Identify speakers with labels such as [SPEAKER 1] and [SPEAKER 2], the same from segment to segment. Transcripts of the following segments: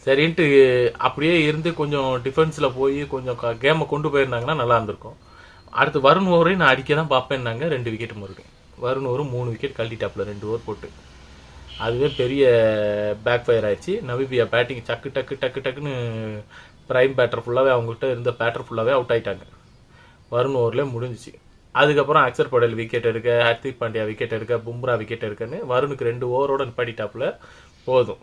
[SPEAKER 1] சரின்ட்டு அப்படியே இருந்து கொஞ்சம் டிஃபென்ஸில் போய் கொஞ்சம் கேமை கொண்டு போயிருந்தாங்கன்னா நல்லா இருந்திருக்கும். அடுத்து வருண் ஓவரையும் நான் அடிக்க தான் பார்ப்பேன்னாங்க. 2 விக்கெட் மறுபடியும் வருண் ஓவர் 3 விக்கெட் கழட்டிட்டாப்புல 2 ஓவர் போட்டு. அதுவே பெரிய பேக் ஃபயர் ஆயிடுச்சு. நமீபியா பேட்டிங் டக்கு டக்கு டக்கு டக்குன்னு பிரைம் பேட்டர் ஃபுல்லாகவே அவங்ககிட்ட இருந்த பேட்டர் ஃபுல்லாகவே அவுட் ஆகிட்டாங்க. வருண் ஓவர்லேயே முடிஞ்சிச்சு. அதுக்கப்புறம் அக்சர் படேல் விக்கெட் எடுக்க, ஹர்திக் பாண்டியா விக்கெட் எடுக்க, பும்ரா விக்கெட் எடுக்கன்னு வருணுக்கு 2 ஓவரோட நிப்பாட்டிட்டாப்புல. போதும்,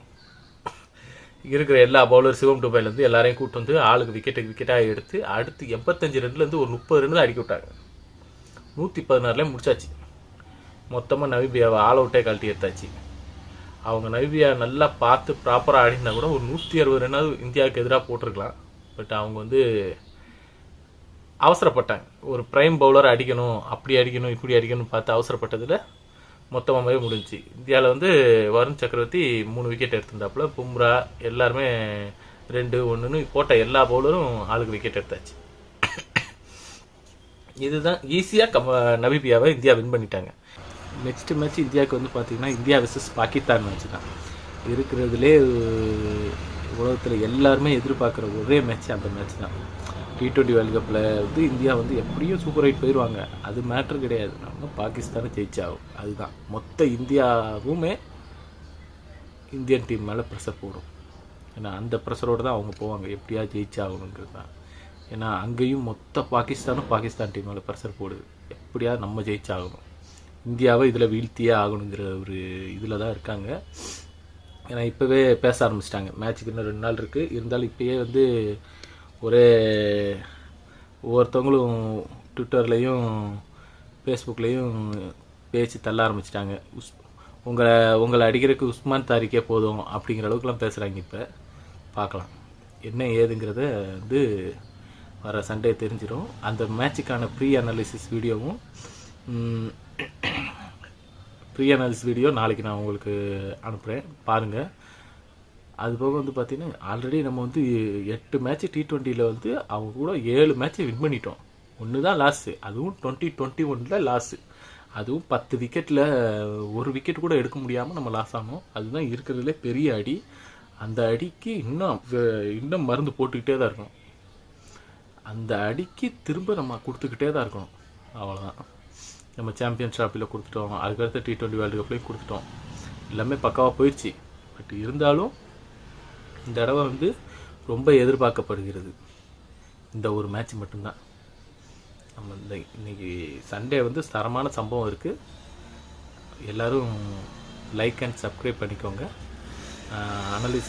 [SPEAKER 1] இருக்கிற எல்லா பவுலர் சிவம் டுபைலேருந்து எல்லாரையும் கூப்பிட்டு வந்து ஆளுக்கு விக்கெட்டாக எடுத்து அடுத்து 85 ரன்லேருந்து ஒரு 30 ரன் தான் அடிக்க விட்டாங்க. 116 முடிச்சாச்சு. மொத்தமாக நமீபியாவை ஆல் அவுட்டே கழட்டி எடுத்தாச்சு. அவங்க நமீபியா நல்லா பார்த்து ப்ராப்பராக ஆடினா கூட ஒரு 160 ரன்னாவது இந்தியாவுக்கு எதிராக போட்டிருக்கலாம். பட் அவங்க வந்து அவசரப்பட்டாங்க. ஒரு பிரைம் பவுலர் அடிக்கணும், அப்படி அடிக்கணும் இப்படி அடிக்கணும்னு பார்த்து அவசரப்பட்டதில் மொத்தமாகவே முடிஞ்சிச்சு. இந்தியாவில் வந்து வருண் சக்கரவர்த்தி 3 விக்கெட் எடுத்திருந்தாப்புல. பும்ரா எல்லாருமே 2-1ன்னு போட்ட எல்லா பவுலரும் ஆளுக்கு விக்கெட் எடுத்தாச்சு. இதுதான் ஈஸியாக நமீபியாவை இந்தியா வின் பண்ணிட்டாங்க. நெக்ஸ்ட் மேட்ச் இந்தியாவுக்கு வந்து பார்த்திங்கன்னா இந்தியா வெர்சஸ் பாகிஸ்தான் மேட்ச் தான் இருக்கிறதுலே. உலகத்தில் எல்லாருமே எதிர்பார்க்குற ஒரே மேட்ச் அந்த மேட்ச் தான். T20 வேர்ல்டு கப்பில் வந்து இந்தியா வந்து எப்படியும் சூப்பர் 8 போயிடுவாங்க. அது மேட்ரு கிடையாது. நம்ம பாகிஸ்தானை ஜெயிச்சாகும். அதுதான் மொத்த இந்தியாவுமே இந்தியன் டீம் மேலே ப்ரெஷர் போடும். ஏன்னா அந்த ப்ரெஷரோடு தான் அவங்க போவாங்க. எப்படியா ஜெயிச்சாகணுங்கிறது தான். ஏன்னா அங்கேயும் மொத்த பாகிஸ்தான் டீம் மேலே ப்ரெஷர் போடுது. எப்படியா நம்ம ஜெயிச்சாகணும், இந்தியாவை இதில் வீழ்த்தியே ஆகணுங்கிற ஒரு இதில் தான் இருக்காங்க. ஏன்னா இப்போவே பேச ஆரம்பிச்சிட்டாங்க. மேட்ச்சுக்கு இன்னும் 2 நாள் இருக்குது. இருந்தாலும் இப்போயே வந்து ஒரே ஒவ்வொருத்தவங்களும் ட்விட்டர்லேயும் ஃபேஸ்புக்லேயும் பேச்சு தள்ள ஆரம்பிச்சிட்டாங்க. உங்களை அடிக்கிறதுக்கு உஸ்மான் தாரிக்கே போதும் அப்படிங்கிற அளவுக்குலாம் பேசுகிறாங்க. இப்போ பார்க்கலாம் என்ன ஏதுங்கிறத வந்து வர சண்டே தெரிஞ்சிடும். அந்த மேட்சுக்கான ப்ரீ அனாலிசிஸ் வீடியோ நாளைக்கு நான் உங்களுக்கு அனுப்புகிறேன், பாருங்கள். அது போக வந்து பார்த்திங்கன்னா ஆல்ரெடி நம்ம வந்து 8 மேட்ச் T20யில் வந்து அவங்க கூட 7 மேட்ச்சை வின் பண்ணிட்டோம். 1 தான் லாஸு, அதுவும் 2021 லாஸு. அதுவும் 10 விக்கெட்டில் 1 விக்கெட் கூட எடுக்க முடியாமல் நம்ம லாஸ் ஆனோம். அதுதான் இருக்கிறதுலே பெரிய அடி. அந்த அடிக்கு இன்னும் மருந்து போட்டுக்கிட்டே தான் இருக்கணும். அந்த அடிக்கு திரும்ப நம்ம கொடுத்துக்கிட்டே தான் இருக்கணும். அவ்வளோதான். நம்ம சாம்பியன்ஸ் ட்ராஃபியில் கொடுத்துட்டோம், அதுக்கடுத்து T20 வேர்ல்டு கப்லேயும் கொடுத்துட்டோம். எல்லாமே பக்காவாக போயிடுச்சு. பட் இருந்தாலும் இந்த தடவை வந்து ரொம்ப எதிர்பார்க்கப்படுகிறது இந்த ஒரு மேட்ச் மட்டும்தான். நம்ம இன்னைக்கு சண்டே வந்து தரமான சம்பவம் இருக்குது. எல்லோரும் லைக் அண்ட் சப்ஸ்கிரைப் பண்ணிக்கோங்க. அனலிஸ்